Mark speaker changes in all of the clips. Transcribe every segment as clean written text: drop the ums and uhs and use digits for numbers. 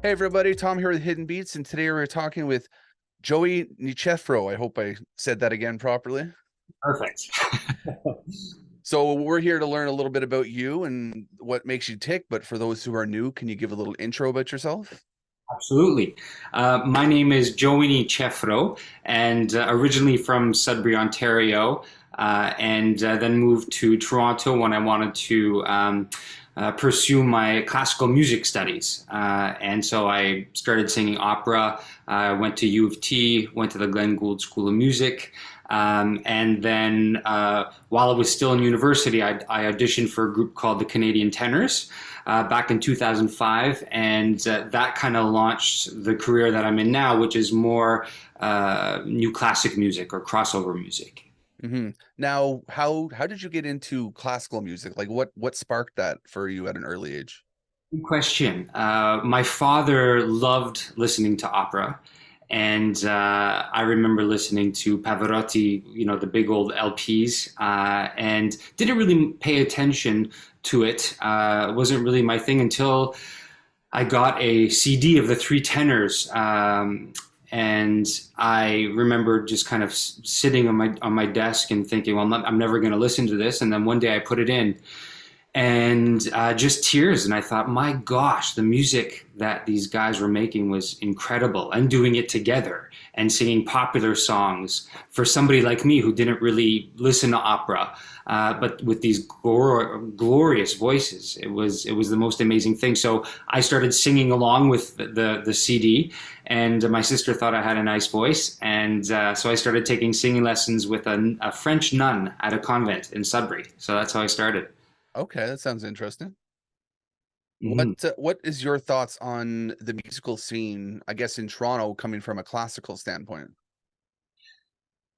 Speaker 1: Hey everybody, Tom here with Hidden Beats, and today we're talking with Joey Niceforo. I hope I said that again properly.
Speaker 2: Perfect.
Speaker 1: So we're here to learn a little bit about you and what makes you tick, but for those who are new, can you give a little intro about yourself?
Speaker 2: Absolutely. My name is Joey Niceforo, and originally from Sudbury, Ontario, and then moved to Toronto when I wanted to pursue my classical music studies. And so I started singing opera. I went to U of T, went to the Glenn Gould School of Music. And then while I was still in university, I auditioned for a group called the Canadian Tenors back in 2005, and that kind of launched the career that I'm in now, which is more new classic music or crossover music.
Speaker 1: Now, how did you get into classical music? Like what sparked that for you at an early age?
Speaker 2: Good question. My father loved listening to opera, and I remember listening to Pavarotti, the big old LPs, and didn't really pay attention to it. It wasn't really my thing until I got a CD of the three tenors, and I remember just kind of sitting on my desk and thinking, well, I'm never going to listen to this. And then one day I put it in, and just tears. And I thought, my gosh, the music that these guys were making was incredible, and doing it together and singing popular songs for somebody like me who didn't really listen to opera, but with these glorious voices. It was the most amazing thing. So I started singing along with the CD, and my sister thought I had a nice voice, and so I started taking singing lessons with a French nun at a convent in Sudbury. So that's how I started.
Speaker 1: Okay, that sounds interesting.
Speaker 2: Mhm.
Speaker 1: What is your thoughts on the musical scene, I guess in Toronto, coming from a classical standpoint?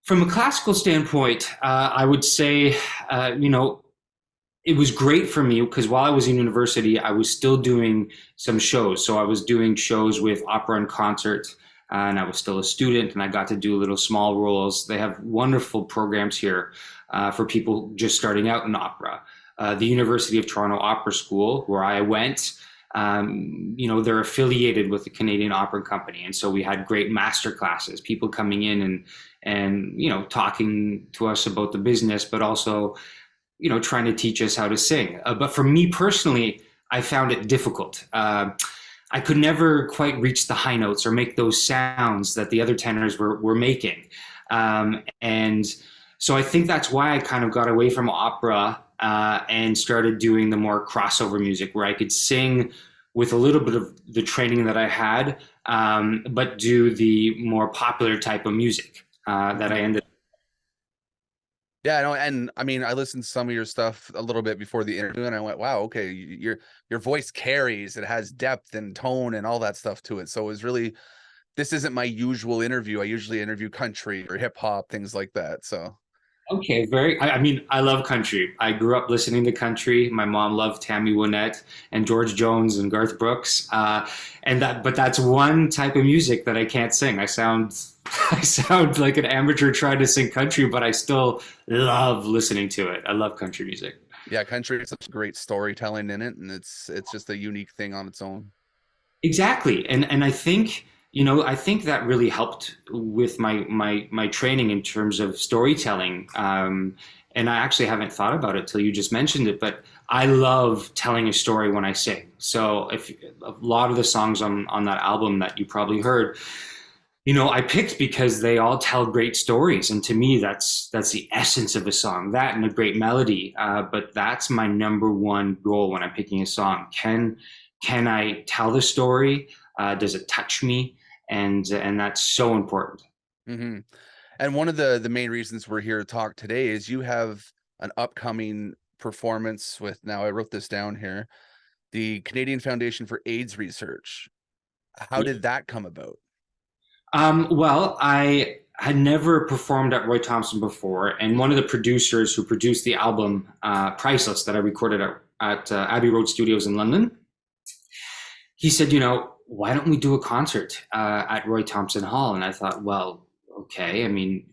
Speaker 2: From a classical standpoint, I would say, it was great for me because while I was in university, I was still doing some shows. So I was doing shows with opera and concert, and I was still a student, and I got to do little small roles. They have wonderful programs here for people just starting out in opera. The University of Toronto Opera School, where I went, they're affiliated with the Canadian Opera Company, and so we had great master classes, people coming in and talking to us about the business, but also trying to teach us how to sing. But for me personally, I found it difficult. I could never quite reach the high notes or make those sounds that the other tenors were making. And so I think that's why I kind of got away from opera and started doing the more crossover music where I could sing with a little bit of the training that I had, but do the more popular type of music that I ended.
Speaker 1: Yeah, I know, and I mean, I listened to some of your stuff a little bit before the interview, and I went, "Wow, okay, your voice carries. It has depth and tone and all that stuff to it." So it was really, this isn't my usual interview. I usually interview country or hip hop, things like that. So
Speaker 2: Okay, I mean, I love country. I grew up listening to country. My mom loved Tammy Wynette and George Jones and Garth Brooks. But that's one type of music that I can't sing. I sound like an amateur trying to sing country, but I still love listening to it. I love country music.
Speaker 1: yeah, country has such great storytelling in it, and it's just a unique thing on its own.
Speaker 2: Exactly. And I think that really helped with my training in terms of storytelling. And I actually haven't thought about it till you just mentioned it, but I love telling a story when I sing. So if a lot of the songs on that album that you probably heard, I picked because they all tell great stories, and to me, that's the essence of a song. That and a great melody. But that's my number one goal when I'm picking a song. Can I tell the story? Does it touch me? And that's so important.
Speaker 1: Hmm. And one of the main reasons we're here to talk today is you have an upcoming performance with, now I wrote this down here, the Canadian Foundation for AIDS Research. How
Speaker 2: Yeah.
Speaker 1: did that come about?
Speaker 2: Well, I had never performed at Roy Thompson before, and one of the producers who produced the album Priceless that I recorded at Abbey Road Studios in London, he said, why don't we do a concert at Roy Thompson Hall? And I thought, well, okay. I mean,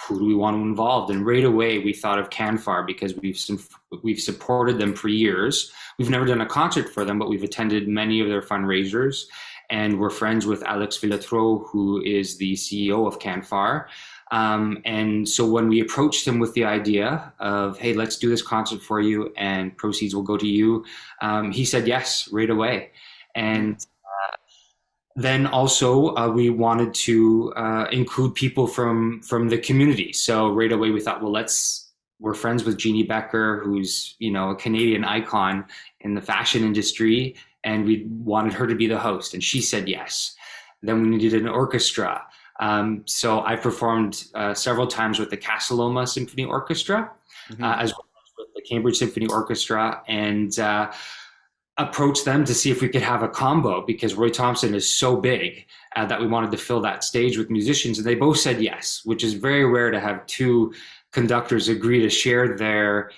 Speaker 2: who do we want to involve? And right away we thought of CANFAR because we've supported them for years. We've never done a concert for them, but we've attended many of their fundraisers, and we're friends with Alex Villatreau, who is the CEO of CANFAR. And so when we approached him with the idea of, hey, let's do this concert for you and proceeds will go to you, he said yes right away. And then also we wanted to include people from the community. So right away we thought, well, we're friends with Jeannie Becker, who's, you know, a Canadian icon in the fashion industry, and we wanted her to be the host, and she said yes. Then we needed an orchestra. So I performed several times with the Casa Loma Symphony Orchestra, as well as with the Cambridge Symphony Orchestra, and approached them to see if we could have a combo, because Roy Thompson is so big that we wanted to fill that stage with musicians, and they both said yes, which is very rare to have two conductors agree to share their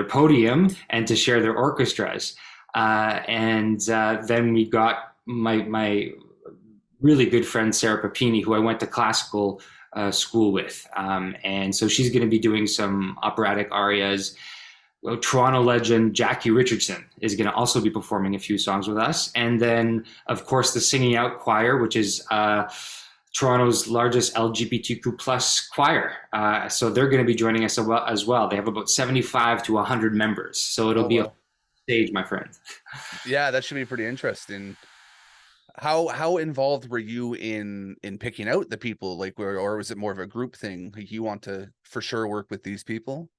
Speaker 2: podium and to share their orchestras. And then we got my really good friend Sarah Papini, who I went to classical school with, and so she's going to be doing some operatic arias. Well, Toronto legend Jackie Richardson is going to also be performing a few songs with us. And then, of course, the Singing Out Choir, which is Toronto's largest LGBTQ plus choir. So they're going to be joining us as well. They have about 75 to 100 members. So it'll be a stage, my friend.
Speaker 1: Yeah, that should be pretty interesting. How involved were you in picking out the people, like, or was it more of a group thing? Like, you want to for sure work with these people?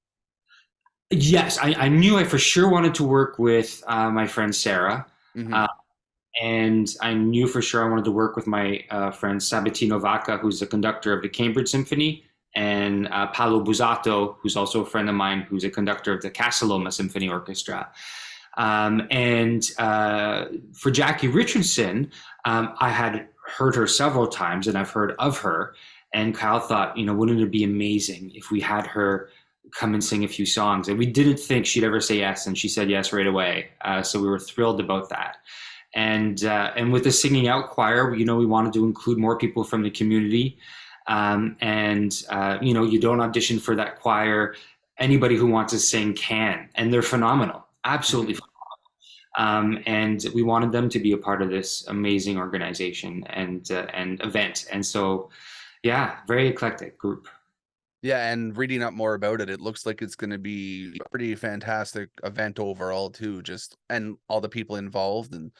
Speaker 2: Yes, I knew I for sure wanted to work with my friend Sarah. And I knew for sure I wanted to work with my friend Sabatino Vaca, who's the conductor of the Cambridge Symphony, and Paolo Busato, who's also a friend of mine, who's a conductor of the Casa Loma Symphony Orchestra. And for Jackie Richardson, I had heard her several times, and I've heard of her. And Kyle thought, you know, wouldn't it be amazing if we had her come and sing a few songs? And we didn't think she'd ever say yes, and she said yes right away. So we were thrilled about that. And with the Singing Out Choir, you know, we wanted to include more people from the community. You know, you don't audition for that choir. Anybody who wants to sing can, and they're phenomenal, absolutely phenomenal. And we wanted them to be a part of this amazing organization and event. And so, yeah, very eclectic group.
Speaker 1: Yeah, and reading up more about it, it looks like it's going to be a pretty fantastic event overall too, and all the people involved. And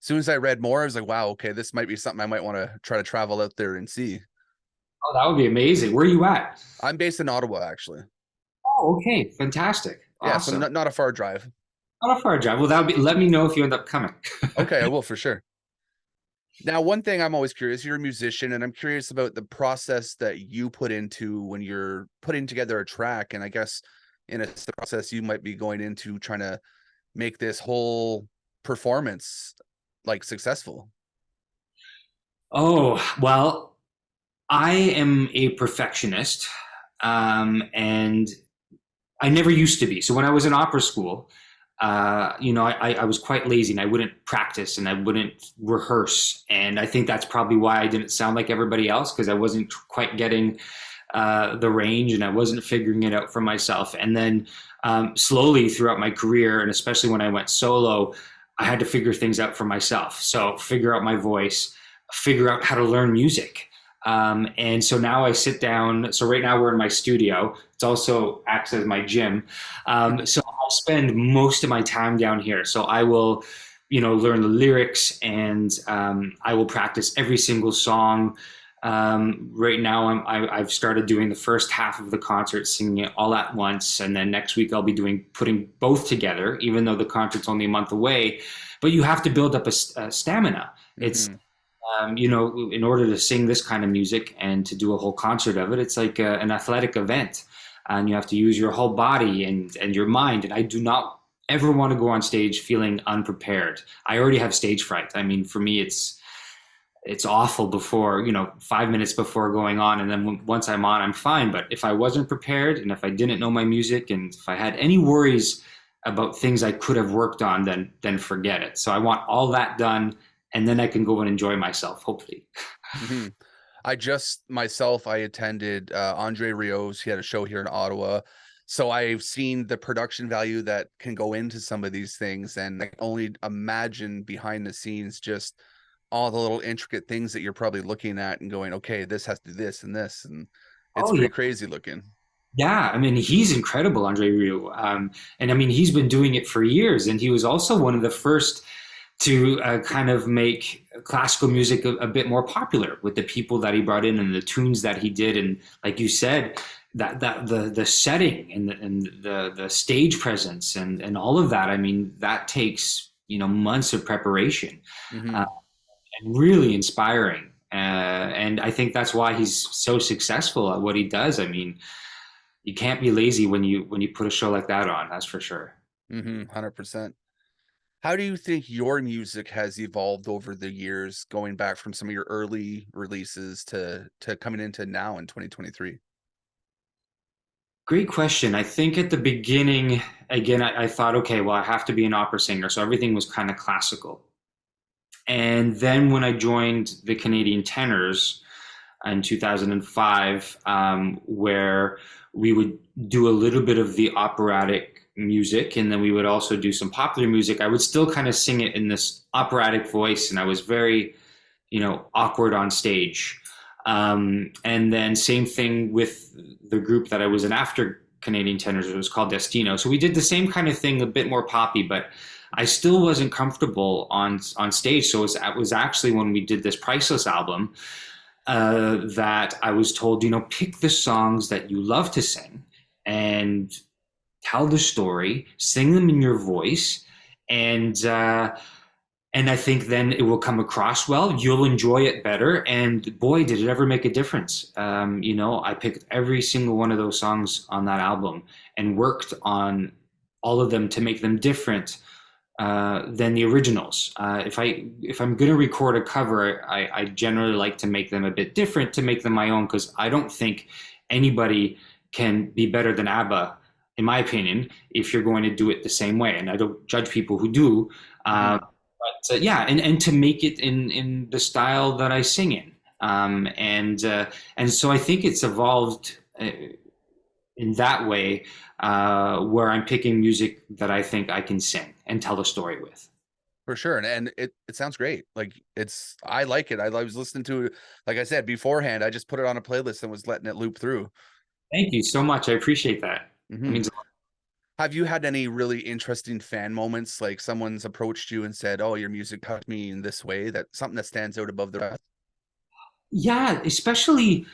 Speaker 1: as soon as I read more, I was like, wow, okay, this might be something I might want to try to travel out there and see.
Speaker 2: Oh, that would be amazing. Where are you at?
Speaker 1: I'm based in Ottawa, actually.
Speaker 2: Oh, okay, fantastic. Awesome.
Speaker 1: Yeah, so not a far drive.
Speaker 2: Not a far drive. Well, let me know if you end up coming.
Speaker 1: Okay, I will for sure. Now, one thing I'm always curious, you're a musician, and I'm curious about the process that you put into when you're putting together a track. And I guess in a process you might be going into trying to make this whole performance like successful.
Speaker 2: Oh, well, I am a perfectionist, and I never used to be. So when I was in opera school, you know, I was quite lazy, and I wouldn't practice and I wouldn't rehearse. And I think that's probably why I didn't sound like everybody else, because I wasn't quite getting the range, and I wasn't figuring it out for myself. And then slowly throughout my career, and especially when I went solo, I had to figure things out for myself. So figure out my voice, figure out how to learn music. And so now I sit down. So right now we're in my studio. It also acts as my gym. So I'll spend most of my time down here. So I will, you know, learn the lyrics, and I will practice every single song. Right now I've started doing the first half of the concert, singing it all at once. And then next week I'll be putting both together, even though the concert's only a month away. But you have to build up a stamina. It's, you know, in order to sing this kind of music and to do a whole concert of it, it's like an athletic event, and you have to use your whole body and your mind. And I do not ever want to go on stage feeling unprepared. I already have stage fright. I mean, for me, it's awful before, you know, 5 minutes before going on. And then once I'm on, I'm fine. But if I wasn't prepared, and if I didn't know my music, and if I had any worries about things I could have worked on, then forget it. So I want all that done, and then I can go and enjoy myself, hopefully.
Speaker 1: I just myself, I attended Andre Rio's. He had a show here in Ottawa. So I've seen the production value that can go into some of these things, and I can only imagine behind the scenes just all the little intricate things that you're probably looking at and going, okay, this has to do this and this, and it's
Speaker 2: Oh yeah.
Speaker 1: pretty crazy looking.
Speaker 2: Yeah, I mean, he's incredible, Andre Rieu. And I mean, he's been doing it for years, and he was also one of the first to kind of make classical music a bit more popular with the people that he brought in and the tunes that he did. And like you said, that the setting and the stage presence and all of that. I mean, that takes months of preparation, uh,
Speaker 1: Hmm.
Speaker 2: and really inspiring. And I think that's why he's so successful at what he does. I mean, you can't be lazy when you put a show like that on. That's for sure.
Speaker 1: 100%. How do you think your music has evolved over the years, going back from some of your early releases to coming into now in 2023?
Speaker 2: Great question. I think at the beginning, again, I thought, okay, well, I have to be an opera singer, so everything was kind of classical. And then when I joined the Canadian Tenors in 2005, where we would do a little bit of the operatic music, and then we would also do some popular music. I would still kind of sing it in this operatic voice, and I was very, awkward on stage. And then same thing with the group that I was in after Canadian Tenors. It was called Destino. So we did the same kind of thing, a bit more poppy, but I still wasn't comfortable on stage. So it was actually when we did this Priceless album, that I was told, pick the songs that you love to sing and tell the story, sing them in your voice, and I think then it will come across well. You'll enjoy it better, and boy, did it ever make a difference. I picked every single one of those songs on that album and worked on all of them to make them different than the originals. If I'm going to record a cover, I generally like to make them a bit different to make them my own, because I don't think anybody can be better than ABBA, in my opinion, if you're going to do it the same way. And I don't judge people who do,
Speaker 1: Hmm.
Speaker 2: but yeah, and to make it in the style that I sing in, and so I think it's evolved in that way, where I'm picking music that I think I can sing and tell a story with.
Speaker 1: For sure. And it sounds great. Like I like it. I was listening to, like I said beforehand, I just put it on a playlist and was letting it loop through.
Speaker 2: Thank you so much. I appreciate that. It
Speaker 1: Hmm.
Speaker 2: means
Speaker 1: Have you had any really interesting fan moments, like someone's approached you and said, "Oh, your music touched me in this way," that something that stands out above the rest?
Speaker 2: yeah, especially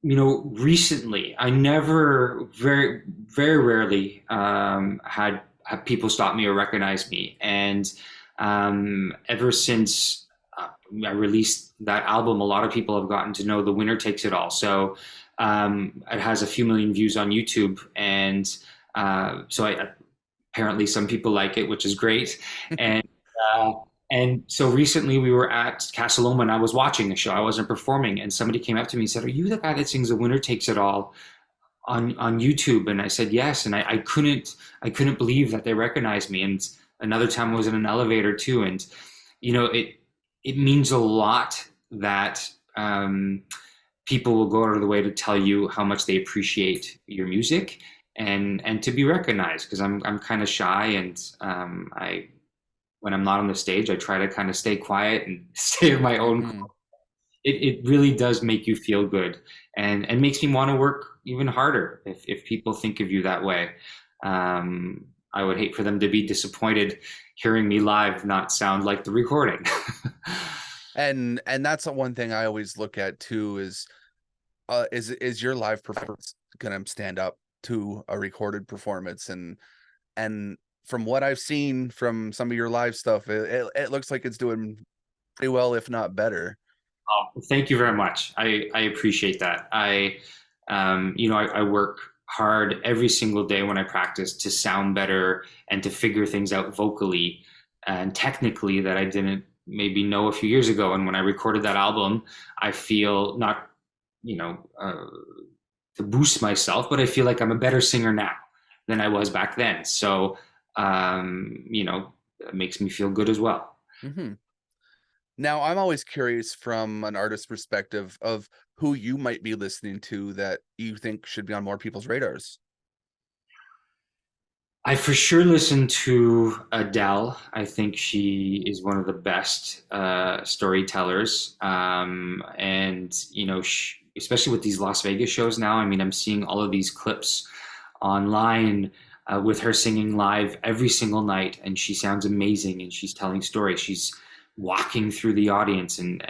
Speaker 2: recently. I never, very rarely, had people stop me or recognize me, and ever since I released that album, a lot of people have gotten to know "The Winner Takes It All." So it has a few million views on YouTube, and so apparently some people like it, which is great. And uh, and so recently we were at Casa Loma and I was watching a show. I wasn't performing, and somebody came up to me and said, "Are you the guy that sings The Winner Takes It All on YouTube?" And I said, "Yes." And I couldn't believe that they recognized me. And another time I was in an elevator too, and it means a lot that people will go out of the way to tell you how much they appreciate your music, and to be recognized, because I'm kind of shy, and I when I'm not on the stage, I try to kind of stay quiet and stay in my own.
Speaker 1: Hmm.
Speaker 2: It really does make you feel good, and makes me want to work even harder if people think of you that way. I would hate for them to be disappointed hearing me live not sound like the recording.
Speaker 1: And that's the one thing I always look at too is your live performance gonna stand up to a recorded performance? And from what I've seen from some of your live stuff, it looks like it's doing pretty well, if not better.
Speaker 2: Oh, thank you very much. I appreciate that. I work hard every single day when I practice to sound better and to figure things out vocally and technically that I didn't maybe know a few years ago. And when I recorded that album, I feel not, you know, uh, to boost myself, but I feel like I'm a better singer now than I was back then. So, it makes me feel good as well.
Speaker 1: Hmm. Now, I'm always curious from an artist perspective of who you might be listening to that you think should be on more people's radars.
Speaker 2: I for sure listen to Adele. I think she is one of the best storytellers. And, especially with these Las Vegas shows now, I mean, I'm seeing all of these clips online with her singing live every single night, and she sounds amazing and she's telling stories. She's walking through the audience and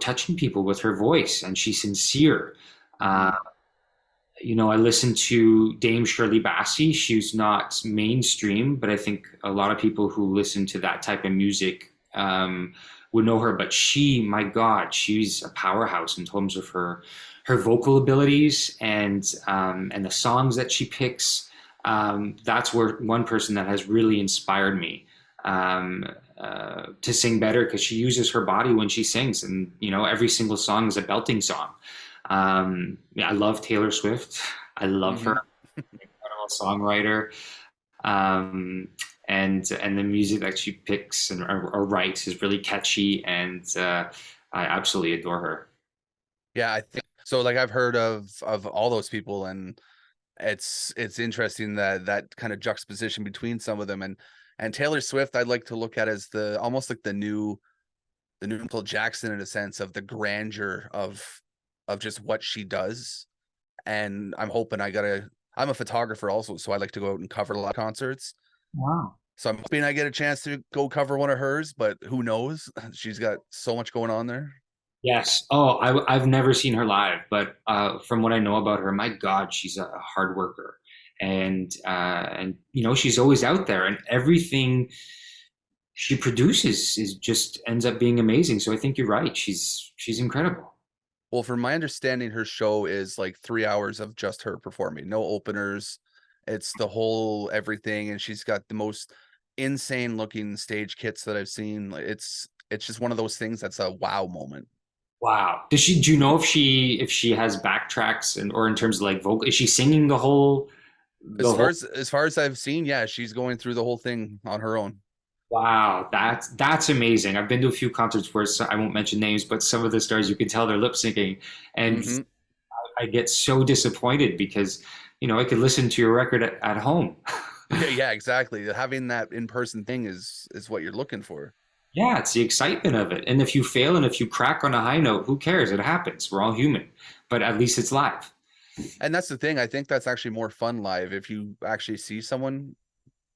Speaker 2: touching people with her voice, and she's sincere. Uh,
Speaker 1: Mhm.
Speaker 2: I listened to Dame Shirley Bassey. She's not mainstream, but I think a lot of people who listen to that type of music would know her. But my God, she's a powerhouse in terms of her vocal abilities and the songs that she picks. That's where one person that has really inspired me to sing better, because she uses her body when she sings, and every single song is a belting song. Yeah, I love Taylor Swift. I love her,
Speaker 1: Mhm.
Speaker 2: incredible songwriter. Um, and the music that she picks or writes is really catchy, and I absolutely adore her.
Speaker 1: Yeah, I think so. Like I've heard of all those people, and it's interesting that that kind of juxtaposition between some of them, and Taylor Swift I'd like to look at as the almost like the new Michael Jackson in a sense of the grandeur of just what she does. And I'm hoping I'm a photographer also, so I like to go out and cover a lot of concerts.
Speaker 2: Wow.
Speaker 1: So I'm hoping I get a chance to go cover one of hers, but who knows? She's got so much going on there.
Speaker 2: Yes. Oh, I've never seen her live, but from what I know about her, my God, she's a hard worker, and she's always out there, and everything she produces is just ends up being amazing. So I think you're right. She's incredible.
Speaker 1: Well, from my understanding, her show is like 3 hours of just her performing, no openers. It's the whole everything, and she's got the most insane looking stage kits that I've seen. Like it's just one of those things that's a wow moment.
Speaker 2: Wow. Do you know if she has backtracks and or in terms of like vocal, is she singing the
Speaker 1: As far
Speaker 2: whole
Speaker 1: as I've seen, yeah, she's going through the whole thing on her own.
Speaker 2: wow, that's amazing. I've been to a few concerts where I won't mention names, but some of the stars you can tell they're lip syncing, and
Speaker 1: Hmm.
Speaker 2: I get so disappointed because I could listen to your record at home.
Speaker 1: Yeah, yeah, exactly. Having that in person thing is what you're looking for.
Speaker 2: Yeah, it's the excitement of it. And if you fail and if you crack on a high note, who cares? It happens. We're all human, but at least it's live.
Speaker 1: And that's the thing. I think that's actually more fun live if you actually see someone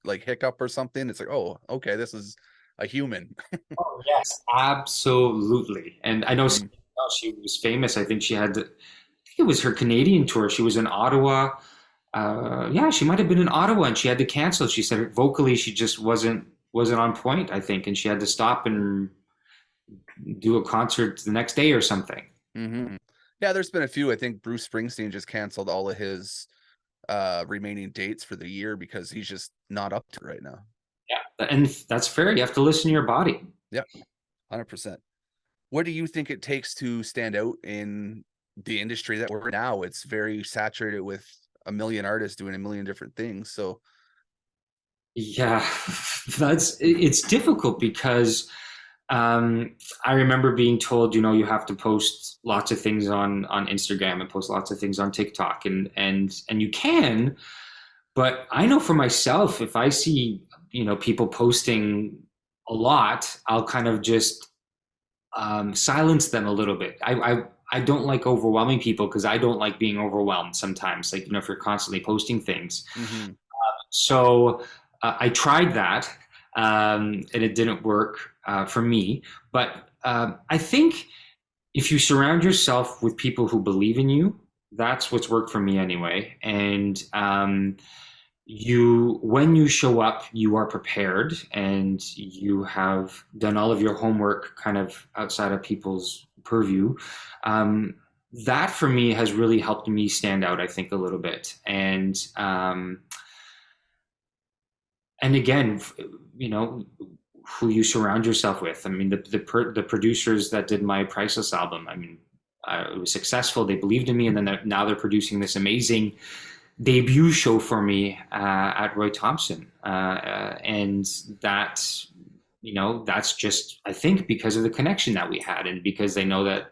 Speaker 1: like hiccup or something. It's like, oh, okay, this is a human.
Speaker 2: Oh, yes, absolutely. And I know
Speaker 1: Mhm.
Speaker 2: she was famous. I think it was her Canadian tour. She was in Ottawa. Yeah, she might have been in Ottawa and she had to cancel. She said vocally she just wasn't on point, I think, and she had to stop and do a concert the next day or something.
Speaker 1: Hmm. Yeah, there's been a few. I think Bruce Springsteen just canceled all of his remaining dates for the year because he's just not up to it right now.
Speaker 2: Yeah, and that's fair. You have to listen to your body.
Speaker 1: Yeah, 100%. What do you think it takes to stand out in the industry that we're in now? It's very saturated with a million artists doing a million different things. So,
Speaker 2: Yeah, it's difficult because I remember being told, you have to post lots of things on Instagram and post lots of things on TikTok, and you can, but I know for myself, if I see people posting a lot, I'll kind of just silence them a little bit. I don't like overwhelming people because I don't like being overwhelmed sometimes. Like if you're constantly posting things,
Speaker 1: mhm.
Speaker 2: so I tried that, and it didn't work for me. But I think if you surround yourself with people who believe in you, that's what's worked for me anyway. And when you show up, you are prepared and you have done all of your homework kind of outside of people's purview. Um, that for me has really helped me stand out, I think, a little bit. And again, you know, who you surround yourself with. I mean, the producers that did my Priceless album, I mean, it was successful. They believed in me, and then now they're producing this amazing debut show for me at Roy Thompson, and that that's just, I think, because of the connection that we had, and because they know that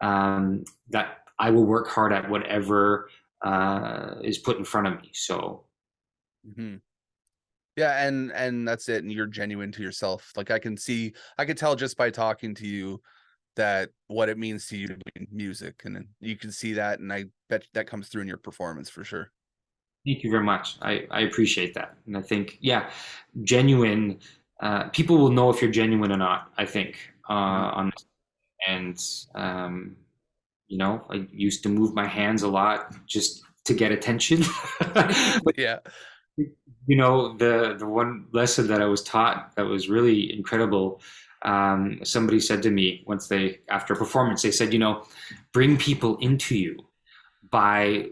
Speaker 2: I will work hard at whatever is put in front of me. So
Speaker 1: Hmm. Yeah, and that's it. And you're genuine to yourself. Like I could tell just by talking to you that what it means to you to be in music, and you can see that, and I bet that comes through in your performance for sure.
Speaker 2: thank you very much. I appreciate that. And I think, yeah, genuine, people will know if you're genuine or not, I think,
Speaker 1: Hmm.
Speaker 2: on, and, um, I used to move my hands a lot just to get attention. But,
Speaker 1: Yeah.
Speaker 2: the one lesson that I was taught that was really incredible, somebody said to me once, after a performance, they said, bring people into you by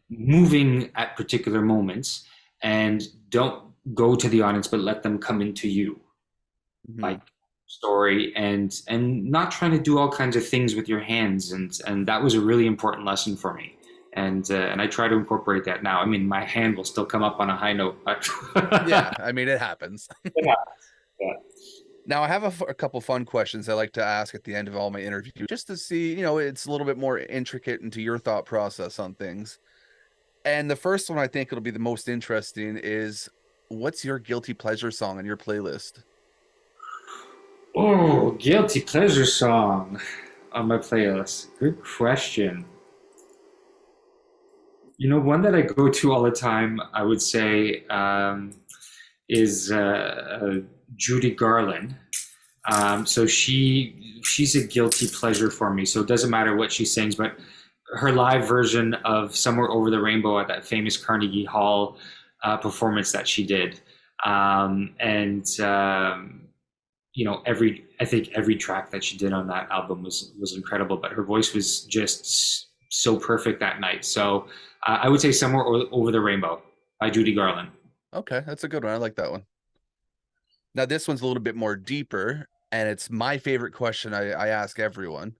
Speaker 2: moving at particular moments, and don't go to the audience, but let them come into you,
Speaker 1: Hmm.
Speaker 2: like story, and not trying to do all kinds of things with your hands, and that was a really important lesson for me, and I try to incorporate that now. I mean, my hand will still come up on a high note, but
Speaker 1: Yeah, I mean it happens.
Speaker 2: yeah, yeah.
Speaker 1: Now I have a couple fun questions I like to ask at the end of all my interviews, just to see, it's a little bit more intricate into your thought process on things. And the first one I think it'll be the most interesting is, what's your guilty pleasure song on your playlist?
Speaker 2: Oh, guilty pleasure song on my playlist. Good question. One that I go to all the time, I would say, is Judy Garland. So she's a guilty pleasure for me. So it doesn't matter what she sings, but her live version of "Somewhere Over the Rainbow" at that famous Carnegie Hall performance that she did, and I think every track that she did on that album was incredible. But her voice was just so perfect that night. So I would say "Somewhere Over the Rainbow" by Judy Garland.
Speaker 1: Okay, that's a good one. I like that one. Now this one's a little bit more deeper, and it's my favorite question I ask everyone.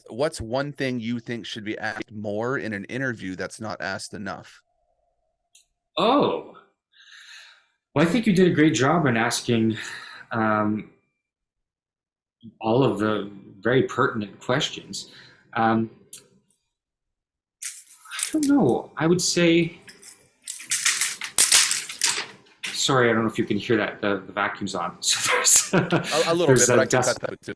Speaker 1: What's one thing you think should be asked more in an interview that's not asked enough?
Speaker 2: Oh, well, I think you did a great job in asking um, all of the very pertinent questions. Um, I don't know. I would say, sorry, I don't know if you can hear that. The vacuum's on. So
Speaker 1: A little
Speaker 2: there's
Speaker 1: bit, but
Speaker 2: a
Speaker 1: I can cut
Speaker 2: dust.
Speaker 1: that too.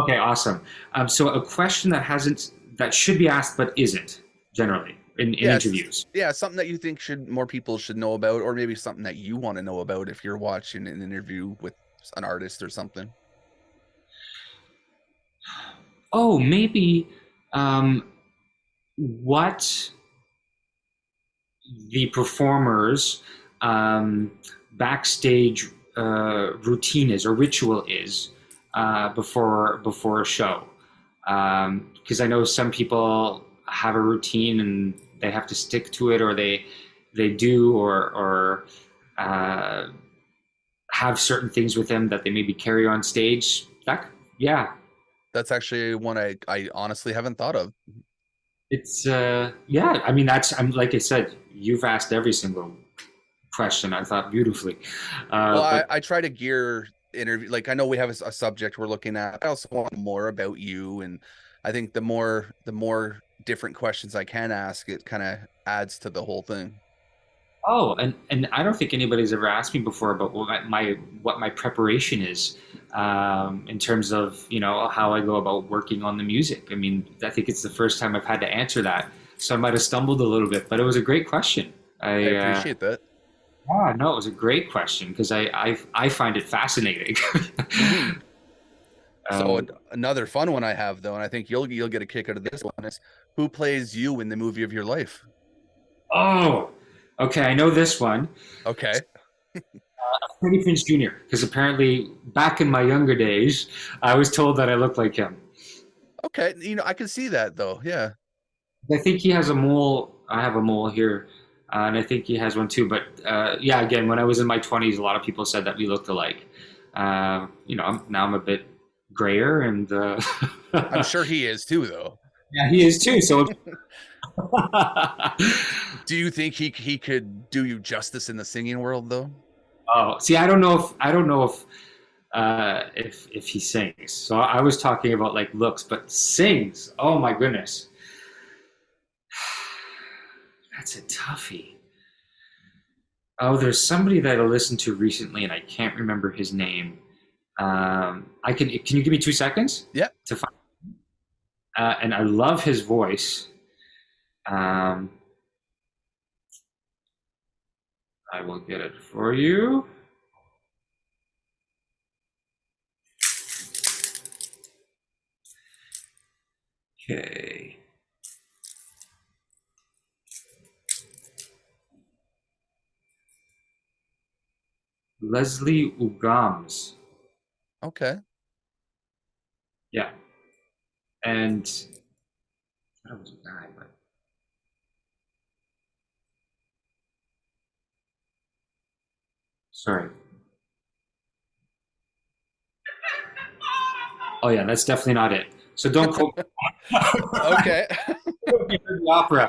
Speaker 2: Okay, awesome. So a question that should be asked but isn't generally in
Speaker 1: Yes,
Speaker 2: interviews.
Speaker 1: yeah, something that you think should more people should know about, or maybe something that you want to know about if you're watching an interview with an artist or something.
Speaker 2: Oh, maybe um, what the performer's um, backstage routine is, or ritual is, before a show. Because I know some people have a routine and they have to stick to it, or they do, or uh, have certain things with them that they maybe carry on stage. Yeah,
Speaker 1: That's actually one I honestly haven't thought of.
Speaker 2: it's yeah. I mean, I'm like I said, you've asked every single question, I thought, beautifully.
Speaker 1: Well,
Speaker 2: But
Speaker 1: I try to gear interview, like I know we have a subject we're looking at. I also want more about you, and I think the more different questions I can ask, it kind of adds to the whole thing.
Speaker 2: oh, and I don't think anybody's ever asked me before about what my preparation is, in terms of how I go about working on the music. I mean, I think it's the first time I've had to answer that, so I might have stumbled a little bit, but it was a great question.
Speaker 1: I
Speaker 2: I
Speaker 1: appreciate that.
Speaker 2: no, it was a great question because I find it fascinating.
Speaker 1: Hmm. So
Speaker 2: um,
Speaker 1: another fun one I have though, and I think you'll get a kick out of this one, is who plays you in the movie of your life?
Speaker 2: oh, okay, I know this one.
Speaker 1: Okay.
Speaker 2: Freddie Prinze Jr. Because apparently, back in my younger days, I was told that I looked like him.
Speaker 1: Okay. I can see that though. Yeah.
Speaker 2: I think he has a mole. I have a mole here, and I think he has one too. But yeah, again, when I was in my 20s, a lot of people said that we looked alike. Now I'm a bit grayer, and
Speaker 1: I'm sure he is too though.
Speaker 2: yeah, he is too. So
Speaker 1: Do you think he could do you justice in the singing world though?
Speaker 2: Oh, see, I don't know if he sings. So I was talking about like looks, but sings. Oh my goodness, that's a toughie. Oh, there's somebody that I listened to recently, and I can't remember his name. I can. Can you give me 2 seconds
Speaker 1: Yeah.
Speaker 2: to find? And I love his voice. Um, I will get it for you. Okay, Leslie Ugams.
Speaker 1: Okay.
Speaker 2: Yeah, and that was a guy, but sorry. Oh yeah, that's definitely not it. So don't quote
Speaker 1: Okay.
Speaker 2: the opera,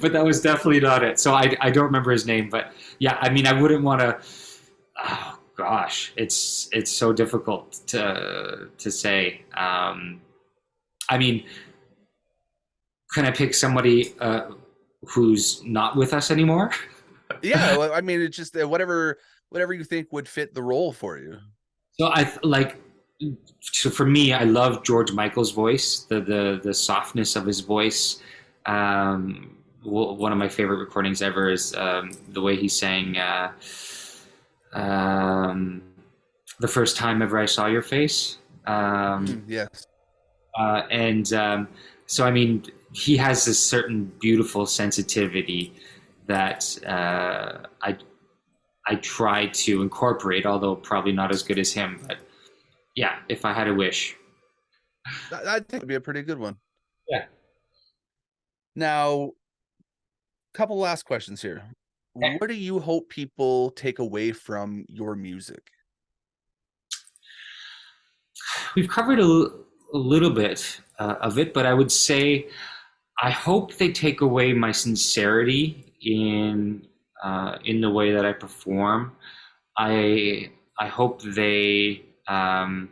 Speaker 2: but that was definitely not it. So I don't remember his name, but yeah, I mean I wouldn't want to. Oh gosh, it's so difficult to say. I mean, can I pick somebody who's not with us anymore?
Speaker 1: Yeah, well, I mean, it's just whatever you think would fit the role for you.
Speaker 2: So I like. So for me, I love George Michael's voice, the softness of his voice. One of my favorite recordings ever is the way he sang um, "The First Time Ever I Saw Your Face,"
Speaker 1: Yes.
Speaker 2: and so I mean, he has this certain beautiful sensitivity that I try to incorporate, although probably not as good as him. But yeah, if I had a wish,
Speaker 1: I think it'd be a pretty good one.
Speaker 2: yeah.
Speaker 1: Now, couple last questions here. What do you hope people take away from your music?
Speaker 2: We've covered a little bit of it, but I would say I hope they take away my sincerity in the way that I perform. I hope they are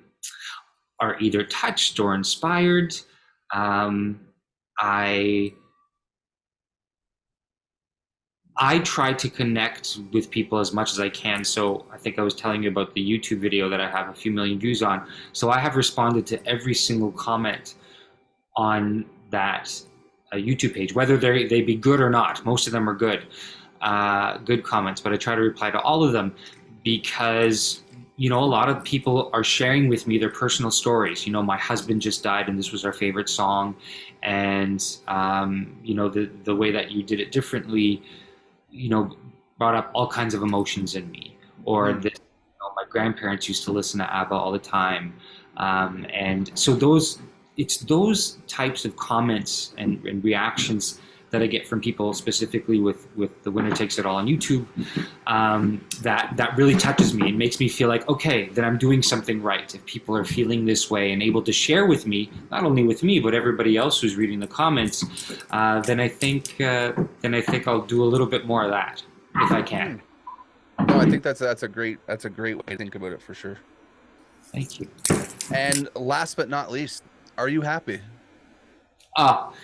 Speaker 2: either touched or inspired. Um, I I try to connect with people as much as I can. So I think I was telling you about the YouTube video that I have a few million views on. So I have responded to every single comment on that YouTube page, whether they be good or not. Most of them are good comments, but I try to reply to all of them because a lot of people are sharing with me their personal stories. My husband just died, and this was our favorite song, and the way that you did it differently, brought up all kinds of emotions in me. Or this, my grandparents used to listen to ABBA all the time, and so it's those types of comments and reactions that I get from people, specifically with the winner takes it all on YouTube, that really touches me and makes me feel like, okay, then I'm doing something right. If people are feeling this way and able to share with me, not only with me but everybody else who's reading the comments, then I think I'll do a little bit more of that if I can.
Speaker 1: No, I think that's a great way to think about it for sure.
Speaker 2: Thank you.
Speaker 1: And last but not least, are you happy?
Speaker 2: Ah,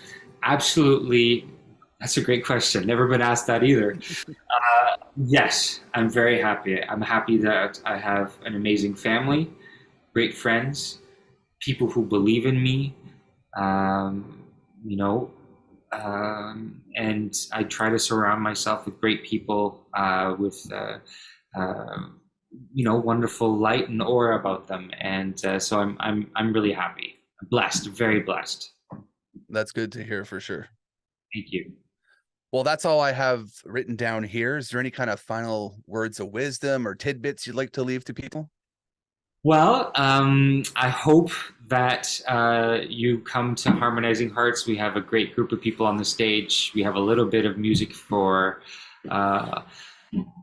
Speaker 2: absolutely. That's a great question. Never been asked that either. Yes, I'm very happy. I'm happy that I have an amazing family, great friends, people who believe in me, um, you know, and I try to surround myself with great people with, uh, wonderful light and aura about them. And so I'm really happy. I'm blessed, very blessed.
Speaker 1: That's good to hear for sure.
Speaker 2: Thank you.
Speaker 1: Well, that's all I have written down here. Is there any kind of final words of wisdom or tidbits you'd like to leave to people?
Speaker 2: Well, I hope that you come to Harmonizing Hearts. We have a great group of people on the stage. We have a little bit of music uh,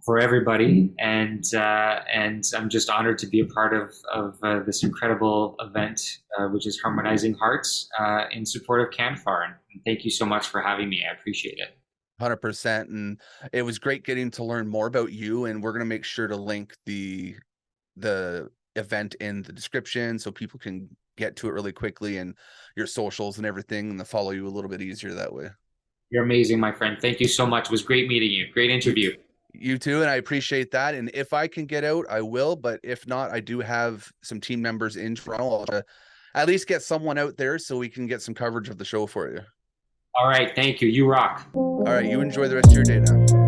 Speaker 2: for everybody, and I'm just honored to be a part of this incredible event, which is Harmonizing Hearts, in support of CANFAR. And thank you so much for having me. I appreciate it.
Speaker 1: 100%. And it was great getting to learn more about you. And we're going to make sure to link the event in the description so people can get to it really quickly, and your socials and everything, and to follow you a little bit easier that way.
Speaker 2: You're amazing, my friend. Thank you so much. It was great meeting you. Great
Speaker 1: You,
Speaker 2: interview.
Speaker 1: you too, and I appreciate that. And if I can get out, I will. But if not, I do have some team members in Toronto. I'll at least get someone out there so we can get some coverage of the show for you.
Speaker 2: All right. Thank you. You rock.
Speaker 1: All right, you enjoy the rest of your day now.